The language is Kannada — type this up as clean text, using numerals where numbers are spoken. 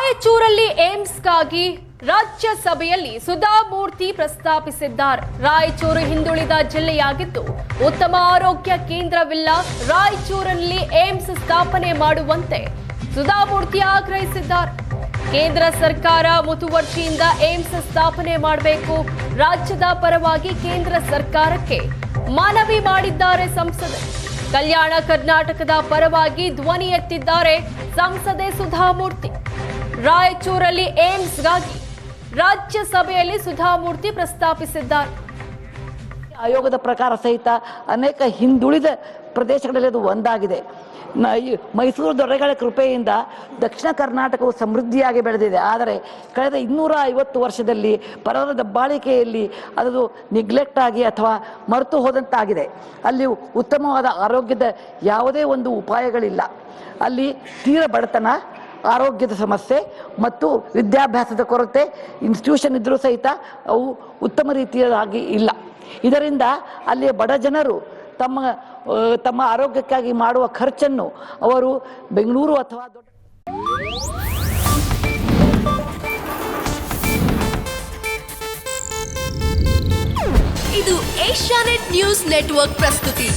ರಾಯಚೂರಲ್ಲಿ ಏಮ್ಸ್ಗಾಗಿ ರಾಜ್ಯಸಭೆಯಲ್ಲಿ ಸುಧಾಮೂರ್ತಿ ಪ್ರಸ್ತಾಪಿಸಿದ್ದಾರೆ. ರಾಯಚೂರು ಹಿಂದುಳಿದ ಜಿಲ್ಲೆಯಾಗಿದ್ದು ಉತ್ತಮ ಆರೋಗ್ಯ ಕೇಂದ್ರವಿಲ್ಲ, ರಾಯಚೂರಲ್ಲಿ ಏಮ್ಸ್ ಸ್ಥಾಪನೆ ಮಾಡುವಂತೆ ಸುಧಾಮೂರ್ತಿ ಆಗ್ರಹಿಸಿದ್ದಾರೆ. ಕೇಂದ್ರ ಸರ್ಕಾರ ಮುತುವರ್ಜಿಯಿಂದ ಏಮ್ಸ್ ಸ್ಥಾಪನೆ ಮಾಡಬೇಕು, ರಾಜ್ಯದ ಪರವಾಗಿ ಕೇಂದ್ರ ಸರ್ಕಾರಕ್ಕೆ ಮನವಿ ಮಾಡಿದ್ದಾರೆ ಸಂಸದೆ. ಕಲ್ಯಾಣ ಕರ್ನಾಟಕದ ಪರವಾಗಿ ಧ್ವನಿ ಎತ್ತಿದ್ದಾರೆ ಸಂಸದೆ ಸುಧಾಮೂರ್ತಿ. ರಾಯಚೂರಲ್ಲಿ ಏಮ್ಸ್ಗಾಗಿ ರಾಜ್ಯಸಭೆಯಲ್ಲಿ ಸುಧಾಮೂರ್ತಿ ಪ್ರಸ್ತಾಪಿಸಿದ್ದಾರೆ. ಆಯೋಗದ ಪ್ರಕಾರ ಸಹಿತ ಅನೇಕ ಹಿಂದುಳಿದ ಪ್ರದೇಶಗಳಲ್ಲಿ ಅದು ಒಂದಾಗಿದೆ. ಮೈಸೂರು ದೊರೆಗಳ ಕೃಪೆಯಿಂದ ದಕ್ಷಿಣ ಕರ್ನಾಟಕವು ಸಮೃದ್ಧಿಯಾಗಿ ಬೆಳೆದಿದೆ. ಆದರೆ ಕಳೆದ 250 ವರ್ಷದಲ್ಲಿ ಪರರ ದಬ್ಬಾಳಿಕೆಯಲ್ಲಿ ಅದು ನಿಗ್ಲೆಕ್ಟ್ ಆಗಿ ಅಥವಾ ಮರೆತು ಹೋದಂತಾಗಿದೆ. ಅಲ್ಲಿ ಉತ್ತಮವಾದ ಆರೋಗ್ಯದ ಯಾವುದೇ ಒಂದು ಉಪಾಯಗಳಿಲ್ಲ. ಅಲ್ಲಿ ತೀವ್ರ ಬಡತನ, ಆರೋಗ್ಯದ ಸಮಸ್ಯೆ ಮತ್ತು ವಿದ್ಯಾಭ್ಯಾಸದ ಕೊರತೆ, ಇನ್ಸ್ಟಿಟ್ಯೂಷನ್ ಇದ್ದರೂ ಸಹಿತ ಅವು ಉತ್ತಮ ರೀತಿಯಾಗಿ ಇಲ್ಲ. ಇದರಿಂದ ಅಲ್ಲಿಯ ಬಡ ಜನರು ತಮ್ಮ ಆರೋಗ್ಯಕ್ಕಾಗಿ ಮಾಡುವ ಖರ್ಚನ್ನು ಅವರು ಬೆಂಗಳೂರು ಅಥವಾ ದೊಡ್ಡ ಇದು ಏಷ್ಯಾನೆಟ್ ನ್ಯೂಸ್ ನೆಟ್ವರ್ಕ್ ಪ್ರಸ್ತುತಿ.